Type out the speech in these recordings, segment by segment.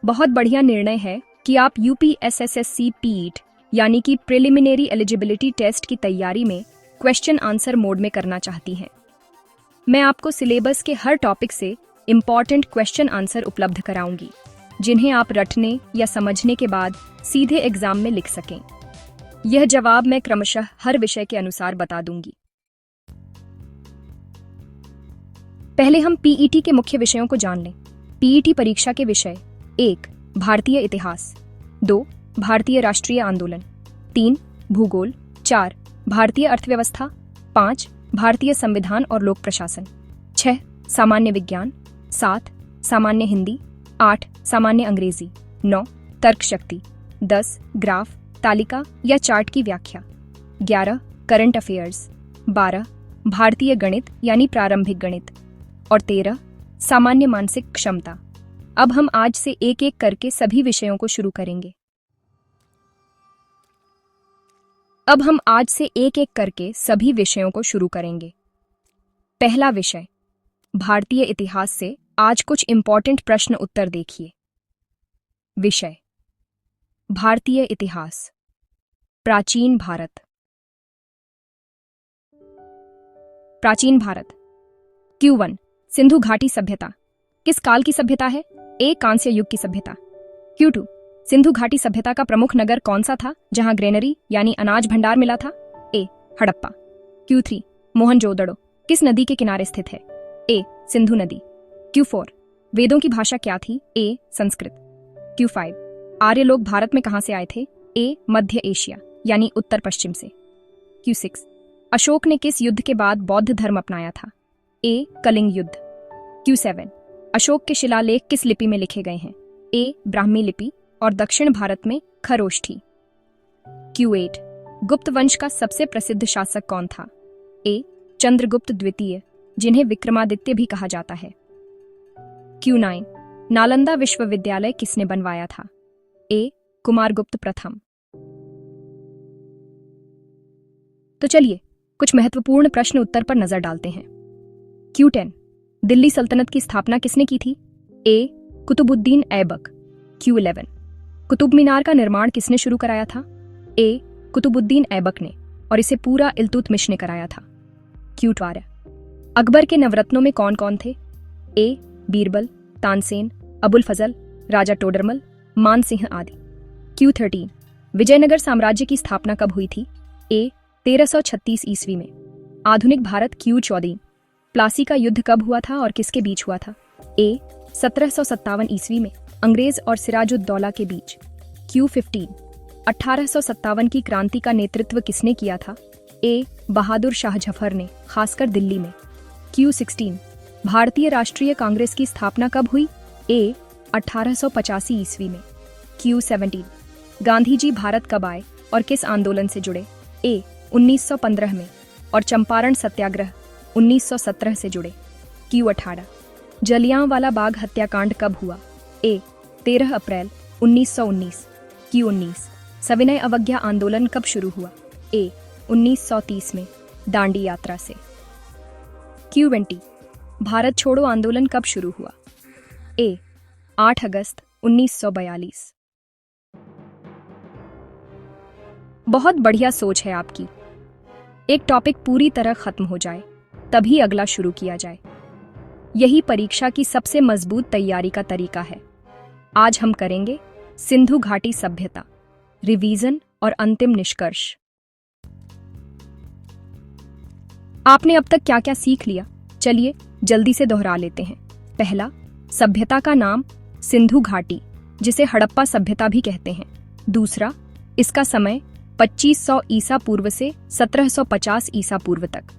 बहुत बढ़िया निर्णय है कि आप यूपीएसएसएससी पीईटी यानी कि प्रिलिमिनरी एलिजिबिलिटी टेस्ट की तैयारी में क्वेश्चन आंसर मोड में करना चाहती हैं। मैं आपको सिलेबस के हर टॉपिक से इम्पॉर्टेंट क्वेश्चन आंसर उपलब्ध कराऊंगी, जिन्हें आप रटने या समझने के बाद सीधे एग्जाम में लिख सकें। यह जवाब मैं क्रमशः हर विषय के अनुसार बता दूंगी। पहले हम पीईटी के मुख्य विषयों को जान लें। पीईटी परीक्षा के विषय: 1. भारतीय इतिहास, 2. भारतीय राष्ट्रीय आंदोलन, 3. भूगोल, 4. भारतीय अर्थव्यवस्था, 5. भारतीय संविधान और लोक प्रशासन, 6. सामान्य विज्ञान, 7. सामान्य हिंदी, 8. सामान्य अंग्रेजी, 9. तर्क शक्ति, 10. ग्राफ, तालिका या चार्ट की व्याख्या, 11. Current affairs, 12. भारतीय गणित यानी प्रारंभिक गणित और 13. सामान्य मानसिक क्षमता। अब हम आज से एक एक करके सभी विषयों को शुरू करेंगे। पहला विषय, भारतीय इतिहास से आज कुछ इंपॉर्टेंट प्रश्न उत्तर देखिए। विषय: भारतीय इतिहास। प्राचीन भारत। प्राचीन भारत। Q1 सिंधु घाटी सभ्यता किस काल की सभ्यता है? A. कांस्य युग की सभ्यता। Q2 सिंधु घाटी सभ्यता का प्रमुख नगर कौन सा था जहां ग्रेनरी यानी अनाज भंडार मिला था? A. हड़प्पा। Q3 मोहनजोदड़ो किस नदी के किनारे स्थित है? A. सिंधु नदी। Q4 वेदों की भाषा क्या थी? A. संस्कृत। Q5 आर्य लोग भारत में कहां से आए थे? A. मध्य एशिया यानी उत्तर पश्चिम से। Q6 अशोक ने किस युद्ध के बाद बौद्ध धर्म अपनाया था? A. कलिंग युद्ध। Q7 अशोक के शिलालेख किस लिपि में लिखे गए हैं? A. ब्राह्मी लिपि और दक्षिण भारत में खरोष्ठी। Q8 गुप्त वंश का सबसे प्रसिद्ध शासक कौन था? A. चंद्रगुप्त द्वितीय, जिन्हें विक्रमादित्य भी कहा जाता है। Q9 नालंदा विश्वविद्यालय किसने बनवाया था? A. कुमारगुप्त प्रथम। तो चलिए कुछ महत्वपूर्ण प्रश्न उत्तर पर नजर डालते हैं। Q10 दिल्ली सल्तनत की स्थापना किसने की थी? A. कुतुबुद्दीन ऐबक। Q11 कुतुब मीनार का निर्माण किसने शुरू कराया था? A. कुतुबुद्दीन ऐबक ने और इसे पूरा इल्तुतमिश ने कराया था। Q12 अकबर के नवरत्नों में कौन कौन थे? A. बीरबल, तानसेन, अबुल फजल, राजा टोडरमल, मान सिंह आदि। Q13 विजयनगर साम्राज्य की स्थापना कब हुई थी? A. 1336 ईस्वी में। आधुनिक भारत। Q14 प्लासी का युद्ध कब हुआ था और किसके बीच हुआ था? A. 1757 ईस्वी में अंग्रेज और सिराजुद्दौला के बीच। Q15 1857 की क्रांति का नेतृत्व किसने किया था? A. बहादुर शाह जफर ने, खासकर दिल्ली में। Q16 भारतीय राष्ट्रीय कांग्रेस की स्थापना कब हुई? A. 1885 ईस्वी में। Q17 गांधी जी भारत कब आए और किस आंदोलन से जुड़े? A. 1915 में और चंपारण सत्याग्रह 1917 से जुड़े। Q18 जलियांवाला बाग हत्याकांड कब हुआ? A. 13 अप्रैल 1919। Q19 सविनय अवज्ञा आंदोलन कब शुरू हुआ? A. 1930 में दांडी यात्रा से। Q20 भारत छोड़ो आंदोलन कब शुरू हुआ? A. 8 अगस्त 1942। बहुत बढ़िया सोच है आपकी। एक टॉपिक पूरी तरह खत्म हो जाए तभी अगला शुरू किया जाए। यही परीक्षा की सबसे मजबूत तैयारी का तरीका है। आज हम करेंगे सिंधु घाटी सभ्यता, रिवीजन और अंतिम निष्कर्ष। आपने अब तक क्या क्या सीख लिया? चलिए जल्दी से दोहरा लेते हैं। पहला, सभ्यता का नाम सिंधु घाटी, जिसे हड़प्पा सभ्यता भी कहते हैं। दूसरा, इसका समय 2500 ईसा पूर्व से 1750 ईसा पूर्व तक।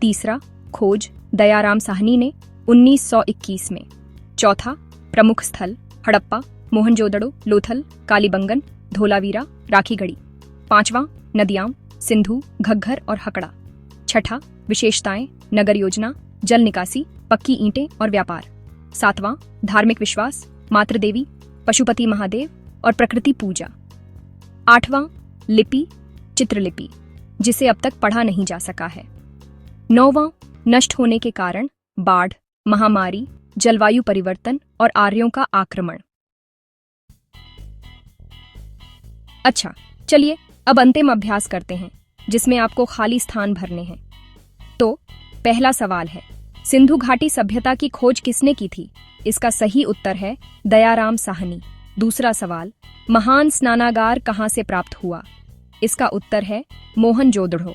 तीसरा, खोज दयाराम साहनी ने 1921 में। चौथा, प्रमुख स्थल हड़प्पा, मोहनजोदड़ो, लोथल, कालीबंगन, धोलावीरा, राखीगढ़ी। पांचवां, नदियां सिंधु, घग्घर और हकड़ा। छठा, विशेषताएं नगर योजना, जल निकासी, पक्की ईंटें और व्यापार। सातवां, धार्मिक विश्वास, मातृदेवी, पशुपति महादेव और प्रकृति पूजा। आठवां, लिपि, चित्रलिपि, जिसे अब तक पढ़ा नहीं जा सका है। नौवां, नष्ट होने के कारण, बाढ़, महामारी, जलवायु परिवर्तन और आर्यों का आक्रमण। अच्छा, चलिए अब अंतिम अभ्यास करते हैं जिसमें आपको खाली स्थान भरने हैं। तो पहला सवाल है, सिंधु घाटी सभ्यता की खोज किसने की थी? इसका सही उत्तर है दयाराम साहनी। दूसरा सवाल, महान स्नानागार कहाँ से प्राप्त हुआ? इसका उत्तर है मोहनजोदड़ो।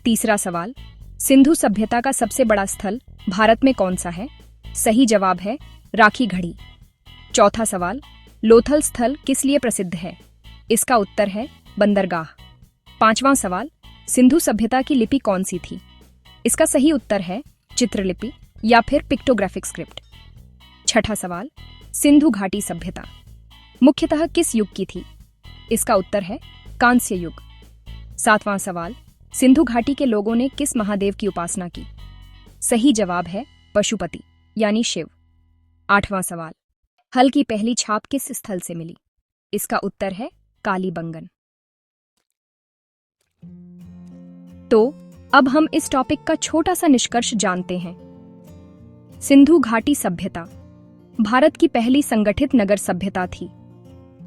तीसरा सवाल, सिंधु सभ्यता का सबसे बड़ा स्थल भारत में कौन सा है? सही जवाब है राखी घड़ी। चौथा सवाल, लोथल स्थल किस लिए प्रसिद्ध है? इसका उत्तर है बंदरगाह। पांचवां सवाल, सिंधु सभ्यता की लिपि कौन सी थी? इसका सही उत्तर है चित्रलिपि या फिर पिक्टोग्राफिक स्क्रिप्ट। छठा सवाल, सिंधु घाटी सभ्यता मुख्यतः किस युग की थी? इसका उत्तर है कांस्य युग। सातवां सवाल, सिंधु घाटी के लोगों ने किस महादेव की उपासना की? सही जवाब है पशुपति यानी शिव। आठवां सवाल, हल की पहली छाप किस स्थल से मिली? इसका उत्तर है कालीबंगन। तो अब हम इस टॉपिक का छोटा सा निष्कर्ष जानते हैं। सिंधु घाटी सभ्यता भारत की पहली संगठित नगर सभ्यता थी।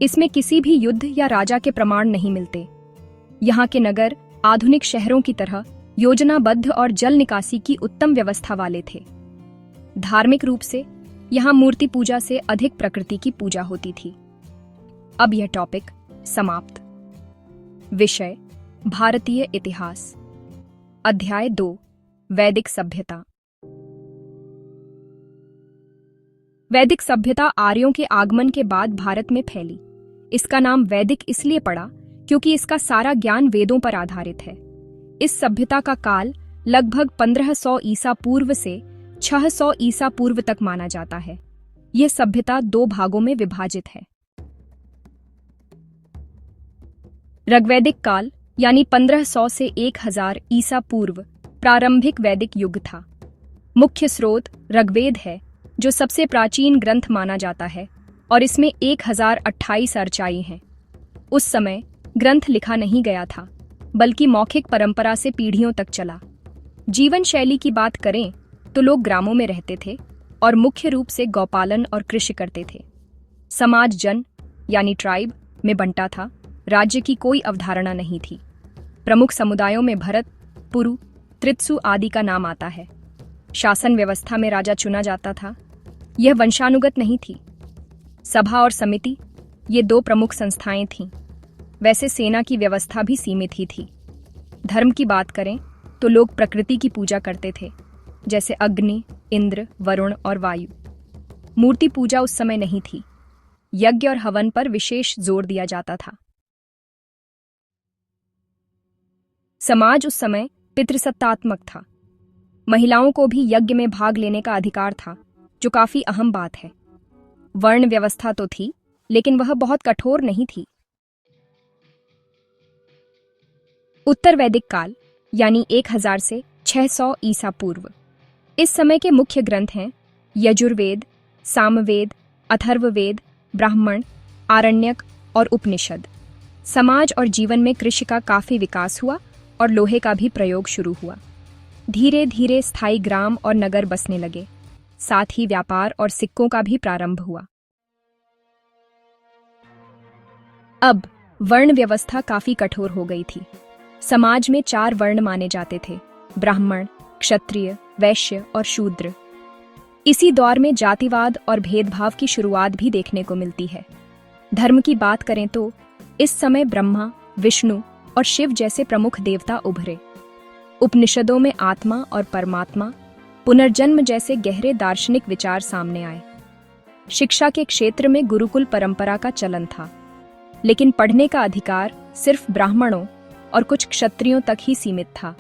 इसमें किसी भी युद्ध या राजा के प्रमाण नहीं मिलते। यहाँ के नगर आधुनिक शहरों की तरह योजनाबद्ध और जल निकासी की उत्तम व्यवस्था वाले थे। धार्मिक रूप से यहाँ मूर्ति पूजा से अधिक प्रकृति की पूजा होती थी। अब यह टॉपिक समाप्त। विषय भारतीय इतिहास। अध्याय 2, वैदिक सभ्यता। वैदिक सभ्यता आर्यों के आगमन के बाद भारत में फैली। इसका नाम वैदिक इसलिए पड़ा क्योंकि इसका सारा ज्ञान वेदों पर आधारित है। इस सभ्यता का काल लगभग 1500 ईसा पूर्व से 600 ईसा पूर्व तक माना जाता है। यह सभ्यता 2 भागों में विभाजित है। ऋग्वैदिक काल यानी 1500 से 1000 ईसा पूर्व प्रारंभिक वैदिक युग था। मुख्य स्रोत ऋग्वेद है जो सबसे प्राचीन ग्रंथ माना जाता है और इसमें 1028 अर्चाई हैं। उस समय ग्रंथ लिखा नहीं गया था बल्कि मौखिक परंपरा से पीढ़ियों तक चला। जीवन शैली की बात करें तो लोग ग्रामों में रहते थे और मुख्य रूप से गौपालन और कृषि करते थे। समाज जन यानी ट्राइब में बंटा था। राज्य की कोई अवधारणा नहीं थी। प्रमुख समुदायों में भरत, पुरु, त्रित्सु आदि का नाम आता है। शासन व्यवस्था में राजा चुना जाता था। यह वंशानुगत नहीं थी। सभा और समिति ये 2 प्रमुख संस्थाएं थीं। वैसे सेना की व्यवस्था भी सीमित ही थी। धर्म की बात करें तो लोग प्रकृति की पूजा करते थे, जैसे अग्नि, इंद्र, वरुण और वायु। मूर्ति पूजा उस समय नहीं थी। यज्ञ और हवन पर विशेष जोर दिया जाता था। समाज उस समय पितृसत्तात्मक था। महिलाओं को भी यज्ञ में भाग लेने का अधिकार था, जो काफी अहम बात है। वर्ण व्यवस्था तो थी, लेकिन वह बहुत कठोर नहीं थी। उत्तर वैदिक काल यानी 1000 से 600 ईसा पूर्व। इस समय के मुख्य ग्रंथ हैं यजुर्वेद, सामवेद, अथर्ववेद, ब्राह्मण, आरण्यक और उपनिषद। समाज और जीवन में कृषि का काफी विकास हुआ और लोहे का भी प्रयोग शुरू हुआ। धीरे धीरे स्थायी ग्राम और नगर बसने लगे। साथ ही व्यापार और सिक्कों का भी प्रारंभ हुआ। अब वर्ण व्यवस्था काफी कठोर हो गई थी। समाज में 4 वर्ण माने जाते थे: ब्राह्मण, क्षत्रिय, वैश्य और शूद्र। इसी दौर में जातिवाद और भेदभाव की शुरुआत भी देखने को मिलती है। धर्म की बात करें तो इस समय ब्रह्मा, विष्णु और शिव जैसे प्रमुख देवता उभरे। उपनिषदों में आत्मा और परमात्मा, पुनर्जन्म जैसे गहरे दार्शनिक विचार सामने आए। शिक्षा के क्षेत्र में गुरुकुल परंपरा का चलन था, लेकिन पढ़ने का अधिकार सिर्फ ब्राह्मणों और कुछ क्षत्रियों तक ही सीमित था।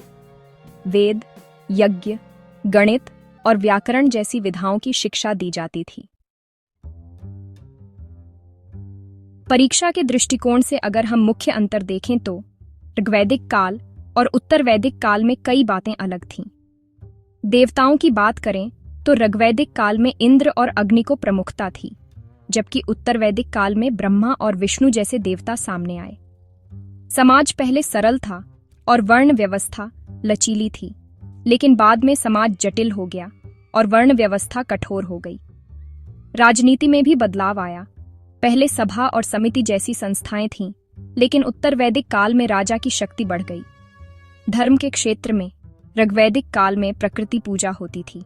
वेद, यज्ञ, गणित और व्याकरण जैसी विधाओं की शिक्षा दी जाती थी। परीक्षा के दृष्टिकोण से अगर हम मुख्य अंतर देखें तो ऋग्वैदिक काल और उत्तर वैदिक काल में कई बातें अलग थीं। देवताओं की बात करें तो ऋग्वैदिक काल में इंद्र और अग्नि को प्रमुखता थी, जबकि उत्तर वैदिक काल में ब्रह्मा और विष्णु जैसे देवता सामने आए। समाज पहले सरल था और वर्ण व्यवस्था लचीली थी, लेकिन बाद में समाज जटिल हो गया और वर्ण व्यवस्था कठोर हो गई। राजनीति में भी बदलाव आया। पहले सभा और समिति जैसी संस्थाएं थीं, लेकिन उत्तर वैदिक काल में राजा की शक्ति बढ़ गई। धर्म के क्षेत्र में ऋग्वैदिक काल में प्रकृति पूजा होती थी,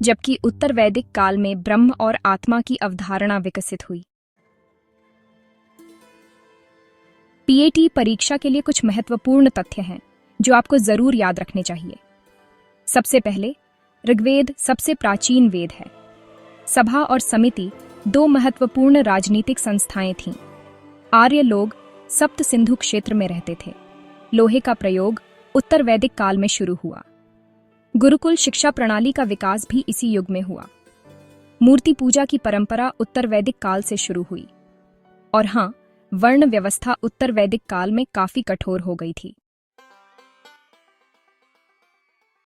जबकि उत्तर वैदिक काल में ब्रह्म और आत्मा की अवधारणा विकसित हुई। पीएटी परीक्षा के लिए कुछ महत्वपूर्ण तथ्य हैं जो आपको जरूर याद रखने चाहिए। सबसे पहले, ऋग्वेद सबसे प्राचीन वेद है। सभा और समिति दो महत्वपूर्ण राजनीतिक संस्थाएं थीं। आर्य लोग सप्त सिंधु क्षेत्र में रहते थे। लोहे का प्रयोग उत्तर वैदिक काल में शुरू हुआ। गुरुकुल शिक्षा प्रणाली का विकास भी इसी युग में हुआ। मूर्ति पूजा की परंपरा उत्तर वैदिक काल से शुरू हुई। और हाँ, वर्ण व्यवस्था उत्तर वैदिक काल में काफी कठोर हो गई थी।